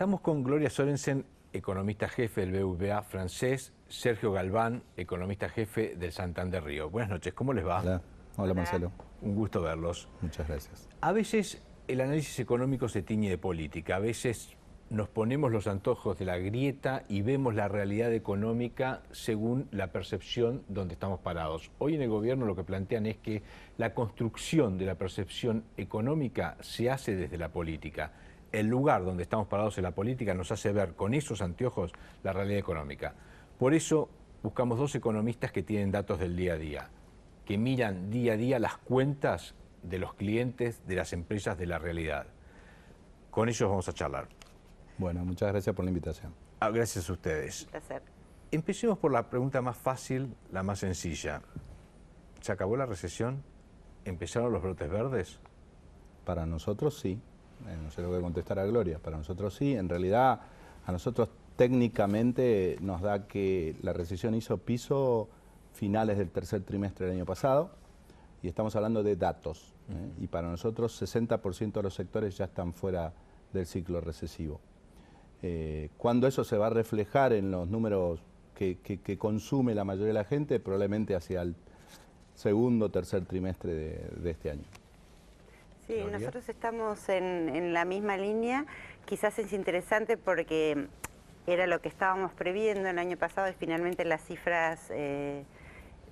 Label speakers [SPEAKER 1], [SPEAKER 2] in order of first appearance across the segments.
[SPEAKER 1] Estamos con Gloria Sorensen, economista jefe del BBVA francés, Sergio Galván, economista jefe del Santander Río. Buenas noches, ¿cómo les va?
[SPEAKER 2] Hola, hola Marcelo.
[SPEAKER 1] Un gusto verlos.
[SPEAKER 2] Muchas gracias.
[SPEAKER 1] A veces el análisis económico se tiñe de política, a veces nos ponemos los antojos de la grieta y vemos la realidad económica según la percepción donde estamos parados. Hoy en el gobierno lo que plantean es que la construcción de la percepción económica se hace desde la política. El lugar donde estamos parados en la política nos hace ver con esos anteojos la realidad económica. Por eso buscamos dos economistas que tienen datos del día a día, que miran día a día las cuentas de los clientes, de las empresas, de la realidad. Con ellos vamos a charlar.
[SPEAKER 2] Bueno, muchas gracias por la invitación.
[SPEAKER 1] Gracias a ustedes.
[SPEAKER 3] Un placer.
[SPEAKER 1] Empecemos por la pregunta más fácil, la más sencilla. ¿Se acabó la recesión? ¿Empezaron los brotes verdes?
[SPEAKER 2] Para nosotros sí. No sé lo que contestar a Gloria. Para nosotros sí. En realidad, a nosotros técnicamente nos da que la recesión hizo piso finales del tercer trimestre del año pasado. Y estamos hablando de datos. Y para nosotros 60% de los sectores ya están fuera del ciclo recesivo. Cuando eso se va a reflejar en los números que consume la mayoría de la gente, probablemente hacia el segundo o tercer trimestre de este año.
[SPEAKER 3] Sí, nosotros estamos en la misma línea. Quizás es interesante porque era lo que estábamos previendo el año pasado y finalmente las cifras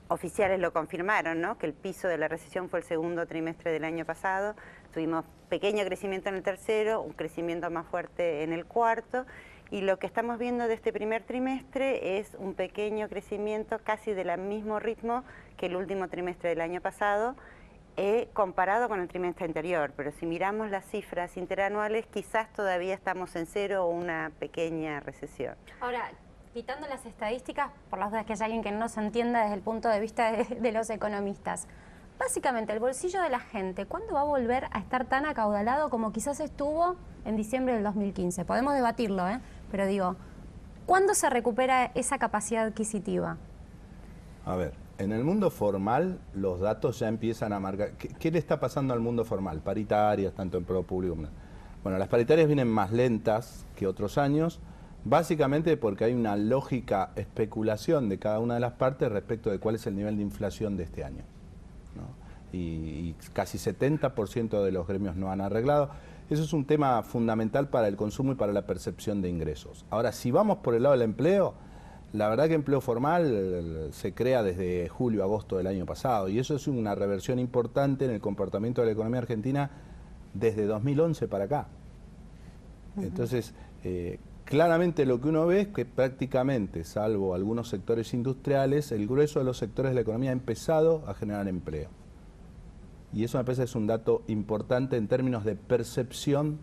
[SPEAKER 3] oficiales lo confirmaron, ¿no? Que el piso de la recesión fue el segundo trimestre del año pasado. Tuvimos pequeño crecimiento en el tercero, un crecimiento más fuerte en el cuarto, y lo que estamos viendo de este primer trimestre es un pequeño crecimiento casi del mismo ritmo que el último trimestre del año pasado, comparado con el trimestre anterior. Pero si miramos las cifras interanuales, quizás todavía estamos en cero o una pequeña recesión.
[SPEAKER 4] Ahora, quitando las estadísticas, por las dudas que haya alguien que no se entienda desde el punto de vista de los economistas, básicamente el bolsillo de la gente, ¿cuándo va a volver a estar tan acaudalado como quizás estuvo en diciembre del 2015? Podemos debatirlo, pero digo, ¿cuándo se recupera esa capacidad adquisitiva?
[SPEAKER 2] A ver, en el mundo formal los datos ya empiezan a marcar. ¿Qué le está pasando al mundo formal? Paritarias, tanto empleo público como... Bueno, las paritarias vienen más lentas que otros años, básicamente porque hay una lógica especulación de cada una de las partes respecto de cuál es el nivel de inflación de este año, ¿no? Y casi 70% de los gremios no han arreglado. Eso es un tema fundamental para el consumo y para la percepción de ingresos. Ahora, si vamos por el lado del empleo, la verdad que empleo formal se crea desde julio, agosto del año pasado, y eso es una reversión importante en el comportamiento de la economía argentina desde 2011 para acá. Entonces, claramente lo que uno ve es que prácticamente, salvo algunos sectores industriales, el grueso de los sectores de la economía ha empezado a generar empleo. Y eso me parece es un dato importante en términos de percepción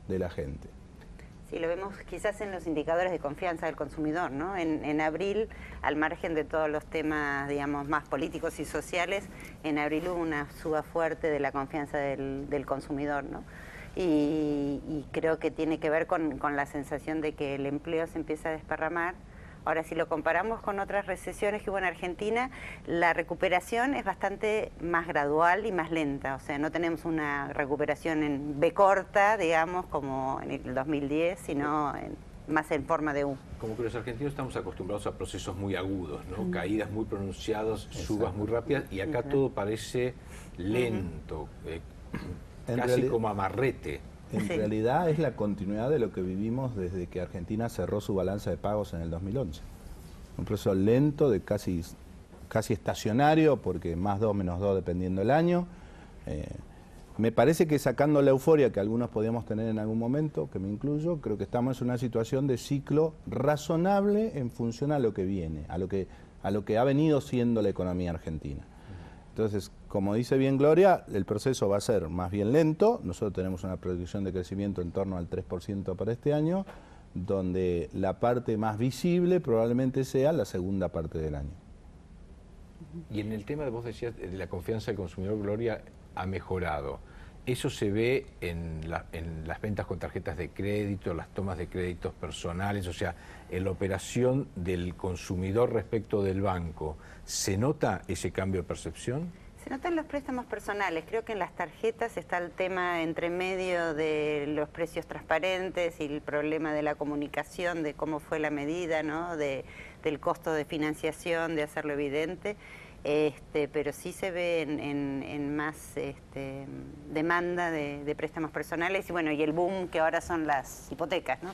[SPEAKER 2] de la gente.
[SPEAKER 3] Sí, lo vemos quizás en los indicadores de confianza del consumidor, ¿no? En abril, al margen de todos los temas, digamos, más políticos y sociales, en abril hubo una suba fuerte de la confianza del consumidor, ¿no? Y creo que tiene que ver con la sensación de que el empleo se empieza a desparramar. Ahora, si lo comparamos con otras recesiones que hubo en Argentina, la recuperación es bastante más gradual y más lenta. O sea, no tenemos una recuperación en B corta, digamos, como en el 2010, sino más en forma de U.
[SPEAKER 1] Como que los argentinos estamos acostumbrados a procesos muy agudos, ¿no? Caídas muy pronunciadas, subas muy rápidas, y acá todo parece lento, casi como amarrete.
[SPEAKER 2] En realidad es la continuidad de lo que vivimos desde que Argentina cerró su balanza de pagos en el 2011. Un proceso lento, de casi estacionario, porque más 2, menos 2 dependiendo del año. Me parece que sacando la euforia que algunos podíamos tener en algún momento, que me incluyo, creo que estamos en una situación de ciclo razonable en función a lo que viene, a lo que ha venido siendo la economía argentina. Entonces, como dice bien Gloria, el proceso va a ser más bien lento. Nosotros tenemos una proyección de crecimiento en torno al 3% para este año, donde la parte más visible probablemente sea la segunda parte del año.
[SPEAKER 1] Y en el tema de vos decías, de la confianza del consumidor, Gloria, ha mejorado. Eso se ve en las ventas con tarjetas de crédito, las tomas de créditos personales, o sea, en la operación del consumidor respecto del banco. ¿Se nota ese cambio de percepción?
[SPEAKER 3] Se nota en los préstamos personales. Creo que en las tarjetas está el tema entre medio de los precios transparentes y el problema de la comunicación, de cómo fue la medida, ¿no? Del costo de financiación, de hacerlo evidente. Pero sí se ve en más demanda de préstamos personales y bueno, y el boom que ahora son las hipotecas, ¿no?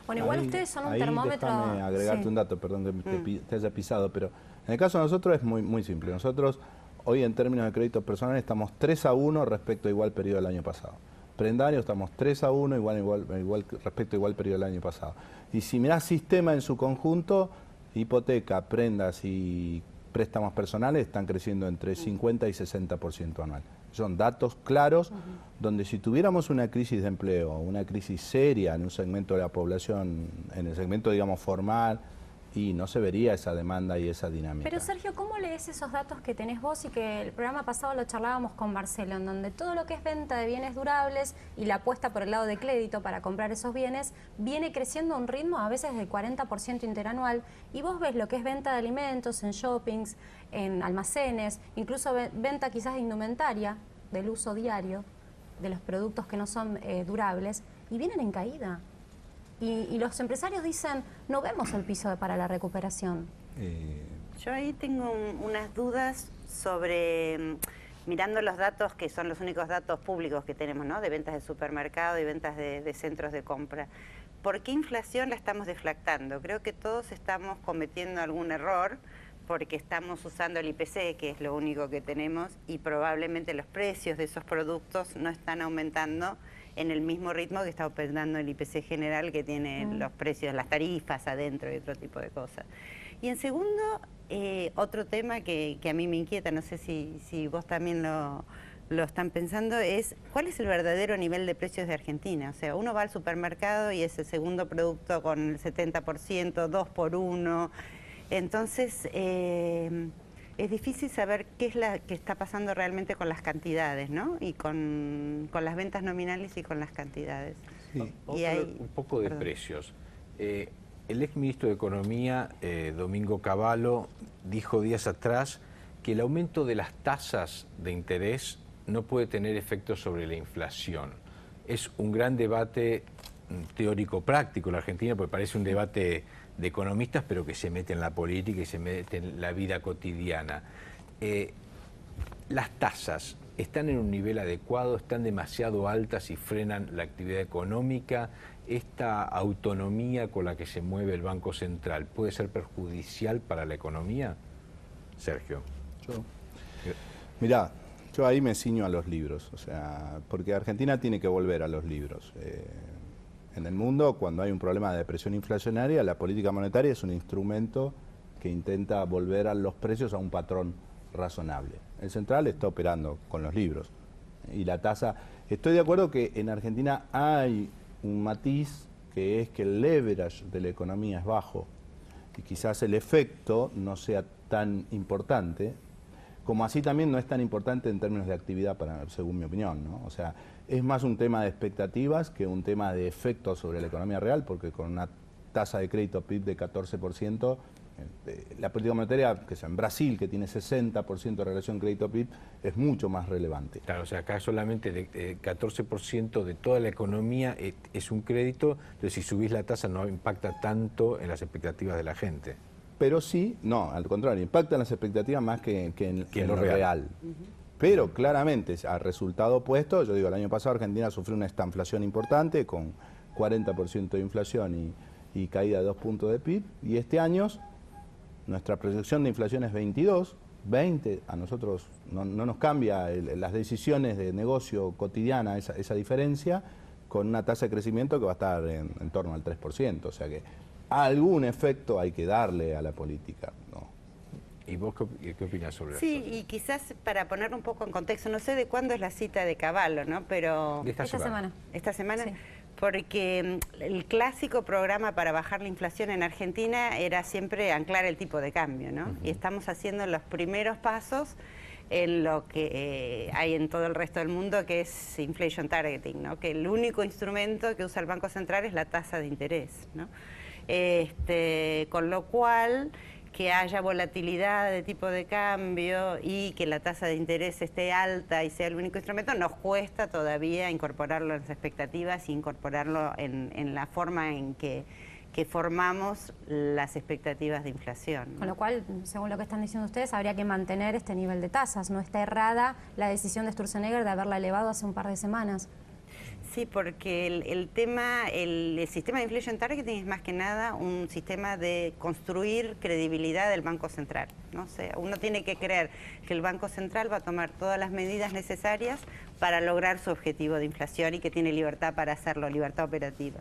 [SPEAKER 4] Bueno, igual ustedes son un termómetro.
[SPEAKER 2] Déjame agregarte un dato, perdón que te haya pisado, pero en el caso de nosotros es muy simple. Nosotros hoy en términos de créditos personales estamos 3-1 respecto a igual periodo del año pasado. Prendario estamos 3-1 igual respecto a igual periodo del año pasado. Y si mirás sistema en su conjunto, hipoteca, prendas y préstamos personales están creciendo entre 50 y 60% anual. Son datos claros donde si tuviéramos una crisis de empleo, una crisis seria en un segmento de la población, en el segmento digamos formal, y no se vería esa demanda y esa dinámica.
[SPEAKER 4] Pero Sergio, ¿cómo lees esos datos que tenés vos y que el programa pasado lo charlábamos con Marcelo, en donde todo lo que es venta de bienes durables y la apuesta por el lado de crédito para comprar esos bienes viene creciendo a un ritmo a veces del 40% interanual, y vos ves lo que es venta de alimentos en shoppings, en almacenes, incluso venta quizás de indumentaria, del uso diario, de los productos que no son durables, y vienen en caída? Y los empresarios dicen, no vemos el piso para la recuperación.
[SPEAKER 3] Yo ahí tengo unas dudas sobre, mirando los datos que son los únicos datos públicos que tenemos, ¿no? De ventas de supermercado y ventas de centros de compra. ¿Por qué inflación la estamos deflactando? Creo que todos estamos cometiendo algún error porque estamos usando el IPC, que es lo único que tenemos, y probablemente los precios de esos productos no están aumentando en el mismo ritmo que está aumentando el IPC general, que tiene los precios, las tarifas adentro y otro tipo de cosas. Y en segundo, otro tema que a mí me inquieta, no sé si vos también lo están pensando, es ¿cuál es el verdadero nivel de precios de Argentina? O sea, uno va al supermercado y es el segundo producto con el 70%, 2 por 1. Entonces, es difícil saber qué es la que está pasando realmente con las cantidades, ¿no? Y con las ventas nominales y con las cantidades.
[SPEAKER 1] Sí.
[SPEAKER 3] Y hay,
[SPEAKER 1] un poco de precios. El exministro de Economía, Domingo Cavallo, dijo días atrás que el aumento de las tasas de interés no puede tener efectos sobre la inflación. Es un gran debate teórico-práctico en la Argentina, porque parece un debate de economistas, pero que se mete en la política y se mete en la vida cotidiana. ¿Las tasas están en un nivel adecuado, están demasiado altas y frenan la actividad económica? ¿Esta autonomía con la que se mueve el Banco Central puede ser perjudicial para la economía? Sergio.
[SPEAKER 2] Mirá, yo ahí me ciño a los libros, o sea, porque Argentina tiene que volver a los libros. En el mundo, cuando hay un problema de depresión inflacionaria, la política monetaria es un instrumento que intenta volver a los precios a un patrón razonable. El central está operando con los libros. Y la tasa, estoy de acuerdo que en Argentina hay un matiz que es que el leverage de la economía es bajo y quizás el efecto no sea tan importante, como así también no es tan importante en términos de actividad, según mi opinión, ¿no? O sea, es más un tema de expectativas que un tema de efecto sobre la economía real, porque con una tasa de crédito PIB de 14%, la política monetaria, que es en Brasil, que tiene 60% de relación crédito-PIB, es mucho más relevante.
[SPEAKER 1] Claro, o sea, acá solamente 14% de toda la economía es un crédito, entonces si subís la tasa no impacta tanto en las expectativas de la gente.
[SPEAKER 2] Pero sí, no, al contrario, impacta en las expectativas más que en lo real. Pero claramente, a resultado opuesto, yo digo, el año pasado Argentina sufrió una estanflación importante, con 40% de inflación y caída de 2 puntos de PIB, y este año nuestra proyección de inflación es 22, 20, a nosotros no nos cambia las decisiones de negocio cotidiana esa diferencia, con una tasa de crecimiento que va a estar en torno al 3%, o sea que algún efecto hay que darle a la política, ¿no?
[SPEAKER 1] ¿Y vos qué opinás sobre eso?
[SPEAKER 3] Sí, y quizás para poner un poco en contexto, no sé de cuándo es la cita de Cavallo, ¿no? Pero
[SPEAKER 4] esta semana.
[SPEAKER 3] ¿Esta semana?
[SPEAKER 4] Sí.
[SPEAKER 3] Porque el clásico programa para bajar la inflación en Argentina era siempre anclar el tipo de cambio, ¿no? Y estamos haciendo los primeros pasos en lo que hay en todo el resto del mundo, que es inflation targeting, ¿no? Que el único instrumento que usa el Banco Central es la tasa de interés, ¿no? Con lo cual que haya volatilidad de tipo de cambio y que la tasa de interés esté alta y sea el único instrumento, nos cuesta todavía incorporarlo en las expectativas y incorporarlo en la forma en que formamos las expectativas de inflación, ¿no?
[SPEAKER 4] Con lo cual, según lo que están diciendo ustedes, habría que mantener este nivel de tasas. No está errada la decisión de Sturzenegger de haberla elevado hace un par de semanas.
[SPEAKER 3] Sí, porque el sistema de inflation targeting es más que nada un sistema de construir credibilidad del Banco Central, ¿no? O sea, uno tiene que creer que el Banco Central va a tomar todas las medidas necesarias para lograr su objetivo de inflación y que tiene libertad para hacerlo, libertad operativa.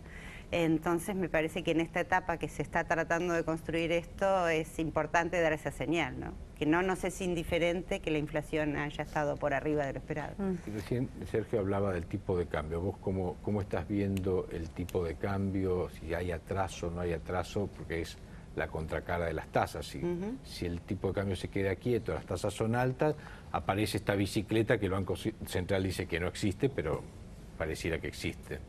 [SPEAKER 3] Entonces me parece que en esta etapa que se está tratando de construir esto es importante dar esa señal, ¿no? Que no nos es indiferente que la inflación haya estado por arriba de lo esperado.
[SPEAKER 1] Recién Sergio hablaba del tipo de cambio. ¿Vos cómo estás viendo el tipo de cambio? Si hay atraso o no hay atraso, porque es la contracara de las tasas. Si el tipo de cambio se queda quieto, las tasas son altas, aparece esta bicicleta que el Banco Central dice que no existe, pero pareciera que existe.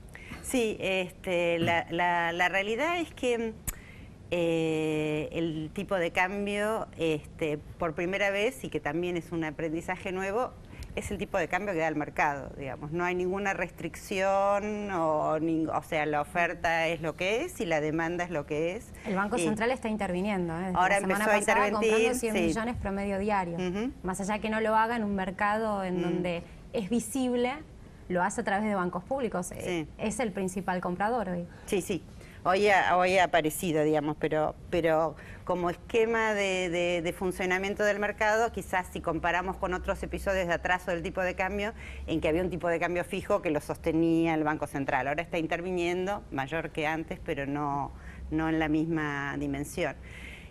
[SPEAKER 3] Sí, la realidad es que el tipo de cambio, por primera vez, y que también es un aprendizaje nuevo, es el tipo de cambio que da el mercado, digamos. No hay ninguna restricción, o sea, la oferta es lo que es y la demanda es lo que es.
[SPEAKER 4] El Banco Central está interviniendo.
[SPEAKER 3] Ahora empezó a intervenir,
[SPEAKER 4] comprando 100 millones promedio diario. Más allá de que no lo haga en un mercado en donde es visible, lo hace a través de bancos públicos.
[SPEAKER 3] Sí.
[SPEAKER 4] Es el principal comprador hoy.
[SPEAKER 3] Sí. Hoy ha aparecido, digamos, pero como esquema de funcionamiento del mercado, quizás si comparamos con otros episodios de atraso del tipo de cambio, en que había un tipo de cambio fijo que lo sostenía el Banco Central. Ahora está interviniendo, mayor que antes, pero no en la misma dimensión.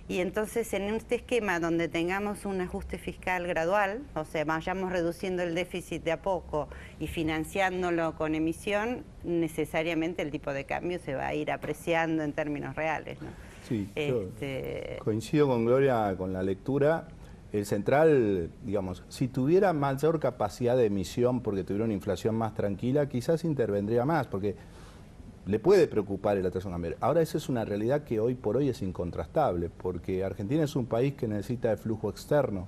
[SPEAKER 3] Y entonces en este esquema donde tengamos un ajuste fiscal gradual, o sea, vayamos reduciendo el déficit de a poco y financiándolo con emisión, necesariamente el tipo de cambio se va a ir apreciando en términos reales, ¿no?
[SPEAKER 2] Sí, yo coincido con Gloria con la lectura. El central, digamos, si tuviera mayor capacidad de emisión porque tuviera una inflación más tranquila, quizás intervendría más, porque le puede preocupar el atraso cambiario. Ahora esa es una realidad que hoy por hoy es incontrastable, porque Argentina es un país que necesita de flujo externo,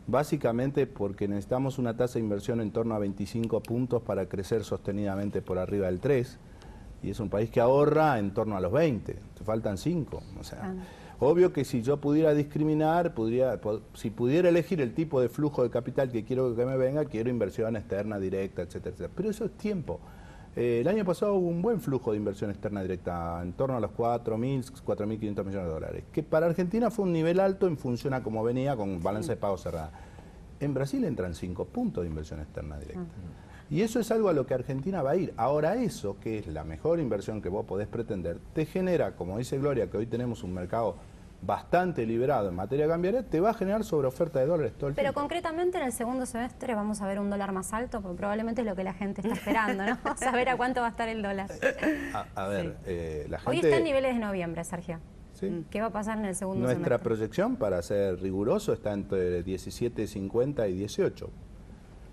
[SPEAKER 2] básicamente porque necesitamos una tasa de inversión en torno a 25 puntos para crecer sostenidamente por arriba del 3, y es un país que ahorra en torno a los 20, te faltan 5. O sea, obvio que si yo pudiera discriminar, si pudiera elegir el tipo de flujo de capital que quiero que me venga, quiero inversión externa, directa, etcétera, etcétera. Pero eso es tiempo. El año pasado hubo un buen flujo de inversión externa directa, en torno a los 4.500 millones de dólares, que para Argentina fue un nivel alto en función a cómo venía con balance de pago cerrada. En Brasil entran 5 puntos de inversión externa directa. Y eso es algo a lo que Argentina va a ir. Ahora eso, que es la mejor inversión que vos podés pretender, te genera, como dice Gloria, que hoy tenemos un mercado bastante liberado en materia cambiaria, te va a generar sobreoferta de dólares todo el tiempo.
[SPEAKER 4] Pero concretamente en el segundo semestre vamos a ver un dólar más alto, porque probablemente es lo que la gente está esperando, ¿no? Saber a cuánto va a estar el dólar.
[SPEAKER 2] A ver, la gente...
[SPEAKER 4] Hoy está en niveles de noviembre, Sergio.
[SPEAKER 2] Sí.
[SPEAKER 4] ¿Qué va a pasar en el segundo
[SPEAKER 2] semestre? Nuestra proyección, para ser riguroso, está entre 17.50 y 18.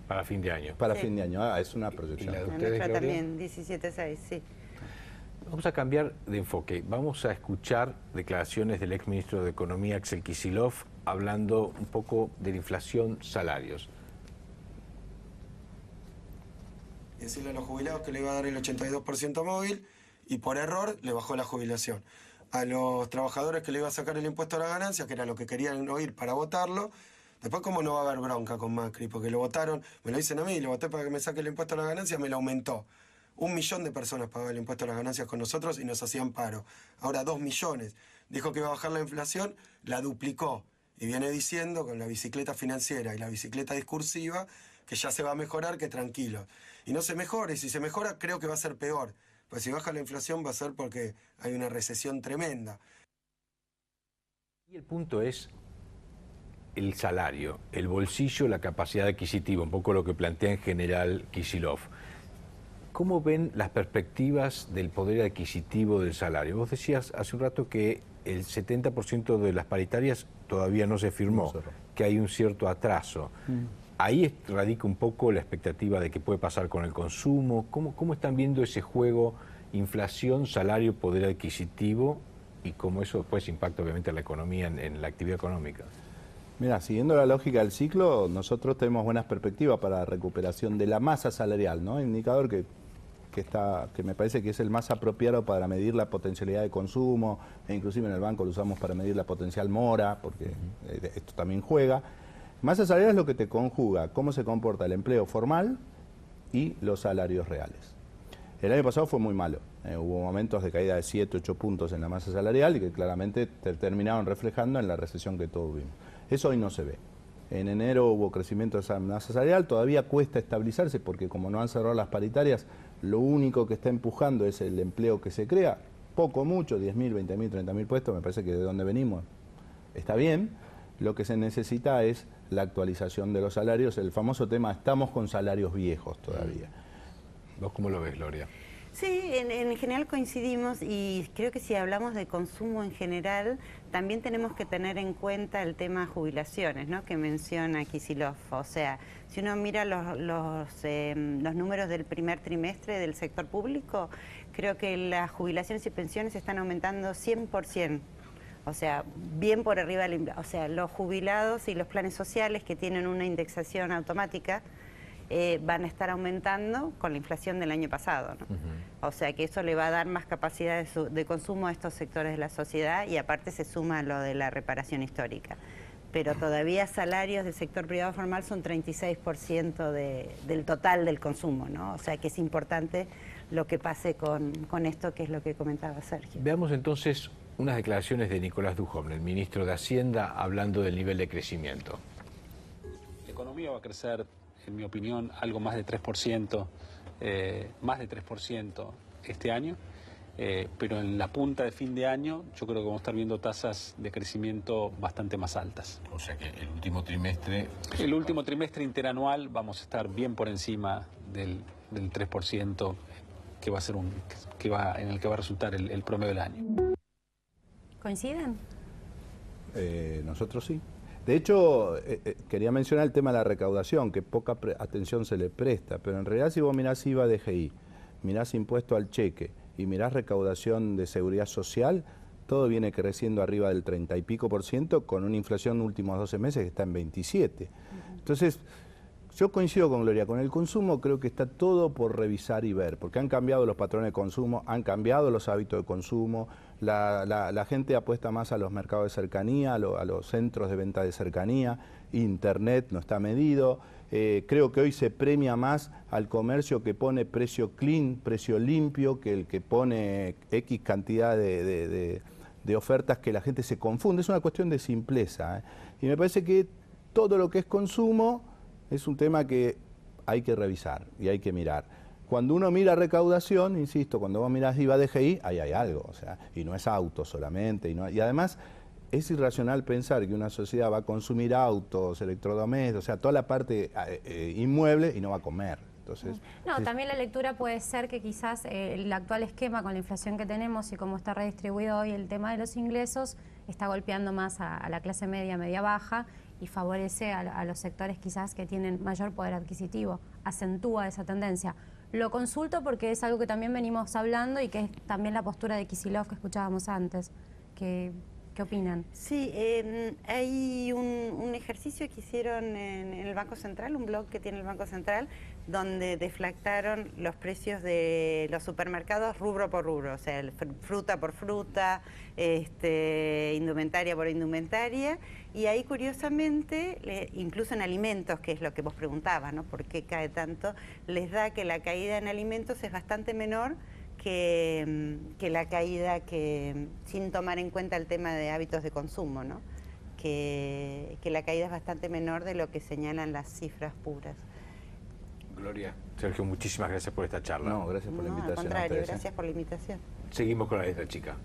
[SPEAKER 1] Para fin de año.
[SPEAKER 2] Para fin de año, es una proyección.
[SPEAKER 1] ¿Y la de
[SPEAKER 3] ustedes,
[SPEAKER 1] Gloria?
[SPEAKER 3] también, 17.6, sí.
[SPEAKER 1] Vamos a cambiar de enfoque. Vamos a escuchar declaraciones del exministro de Economía, Axel Kicillof, hablando un poco de la inflación, salarios.
[SPEAKER 5] Decirle a los jubilados que le iba a dar el 82% móvil y por error le bajó la jubilación. A los trabajadores que le iba a sacar el impuesto a la ganancia, que era lo que querían oír para votarlo. Después, ¿cómo no va a haber bronca con Macri? Porque lo votaron, me lo dicen a mí, lo voté para que me saque el impuesto a la ganancia, me lo aumentó. 1 millón de personas pagaban el impuesto a las ganancias con nosotros y nos hacían paro. Ahora 2 millones. Dijo que iba a bajar la inflación, la duplicó. Y viene diciendo con la bicicleta financiera y la bicicleta discursiva que ya se va a mejorar, que tranquilo. Y no se mejora, y si se mejora creo que va a ser peor. Pues si baja la inflación va a ser porque hay una recesión tremenda.
[SPEAKER 1] Y el punto es el salario, el bolsillo, la capacidad adquisitiva, un poco lo que plantea en general Kicillof. ¿Cómo ven las perspectivas del poder adquisitivo del salario? Vos decías hace un rato que el 70% de las paritarias todavía no se firmó, que hay un cierto atraso. Ahí radica un poco la expectativa de qué puede pasar con el consumo. ¿Cómo están viendo ese juego inflación, salario, poder adquisitivo y cómo eso después impacta obviamente en la economía, en la actividad económica.
[SPEAKER 2] Mira, siguiendo la lógica del ciclo, nosotros tenemos buenas perspectivas para la recuperación de la masa salarial, ¿no? Indicador que me parece que es el más apropiado para medir la potencialidad de consumo, e inclusive en el banco lo usamos para medir la potencial mora, porque esto también juega. Masa salarial es lo que te conjuga cómo se comporta el empleo formal y los salarios reales. El año pasado fue muy malo, hubo momentos de caída de 7, 8 puntos en la masa salarial y que claramente terminaron reflejando en la recesión que todos vimos. Eso hoy no se ve. En enero hubo crecimiento de esa masa salarial, todavía cuesta estabilizarse porque como no han cerrado las paritarias, lo único que está empujando es el empleo que se crea, poco, mucho, 10.000, 20.000, 30.000 puestos, me parece que de donde venimos está bien. Lo que se necesita es la actualización de los salarios, el famoso tema, estamos con salarios viejos todavía.
[SPEAKER 1] ¿Vos cómo lo ves, Gloria?
[SPEAKER 3] Sí, en general coincidimos y creo que si hablamos de consumo en general, también tenemos que tener en cuenta el tema jubilaciones, ¿no? Que menciona Kicillof. O sea, si uno mira los números del primer trimestre del sector público, creo que las jubilaciones y pensiones están aumentando 100%. O sea, bien por arriba de la... O sea, los jubilados y los planes sociales que tienen una indexación automática van a estar aumentando con la inflación del año pasado, ¿no? O sea que eso le va a dar más capacidad de consumo a estos sectores de la sociedad y aparte se suma lo de la reparación histórica. Pero todavía salarios del sector privado formal son 36% del total del consumo, ¿no? O sea que es importante lo que pase con esto, que es lo que comentaba Sergio.
[SPEAKER 1] Veamos entonces unas declaraciones de Nicolás Dujovne, el ministro de Hacienda, hablando del nivel de crecimiento.
[SPEAKER 6] La economía va a crecer, en mi opinión, algo más de 3%, más de 3% este año, pero en la punta de fin de año yo creo que vamos a estar viendo tasas de crecimiento bastante más altas.
[SPEAKER 1] O sea que el último trimestre...
[SPEAKER 6] El último trimestre interanual vamos a estar bien por encima del 3%, que va a ser en el que va a resultar el promedio del año.
[SPEAKER 4] ¿Coinciden?
[SPEAKER 2] Nosotros sí. De hecho, quería mencionar el tema de la recaudación, que poca atención se le presta, pero en realidad si vos mirás IVA DGI, mirás impuesto al cheque y mirás recaudación de seguridad social, todo viene creciendo arriba del 30 y pico % con una inflación en los últimos 12 meses que está en 27. Entonces, yo coincido con Gloria, con el consumo creo que está todo por revisar y ver, porque han cambiado los patrones de consumo, han cambiado los hábitos de consumo, la gente apuesta más a los mercados de cercanía, a los centros de venta de cercanía, internet no está medido, creo que hoy se premia más al comercio que pone precio clean, precio limpio, que el que pone X cantidad de ofertas que la gente se confunde, es una cuestión de simpleza, ¿eh? Y me parece que todo lo que es consumo es un tema que hay que revisar y hay que mirar. Cuando uno mira recaudación, insisto, cuando vos mirás IVA DGI, ahí hay algo, o sea, y no es auto solamente, y además es irracional pensar que una sociedad va a consumir autos, electrodomésticos, o sea, toda la parte inmueble y no va a comer. Entonces,
[SPEAKER 4] no, también la lectura puede ser que quizás el actual esquema con la inflación que tenemos y cómo está redistribuido hoy el tema de los ingresos está golpeando más a la clase media, media-baja y favorece a los sectores quizás que tienen mayor poder adquisitivo, acentúa esa tendencia. Lo consulto porque es algo que también venimos hablando y que es también la postura de Kicillof que escuchábamos antes. ¿Qué opinan?
[SPEAKER 3] Sí, hay un ejercicio que hicieron en el Banco Central, un blog que tiene el Banco Central, donde deflactaron los precios de los supermercados rubro por rubro, o sea, fruta por fruta, indumentaria por indumentaria, y ahí curiosamente, incluso en alimentos, que es lo que vos preguntabas, ¿no? ¿Por qué cae tanto? Les da que la caída en alimentos es bastante menor que la caída sin tomar en cuenta el tema de hábitos de consumo, ¿no? Que la caída es bastante menor de lo que señalan las cifras puras.
[SPEAKER 1] Gloria, Sergio, muchísimas gracias por esta charla.
[SPEAKER 2] No, gracias por la invitación.
[SPEAKER 3] Al contrario, gracias por la invitación.
[SPEAKER 1] Seguimos con la letra chica.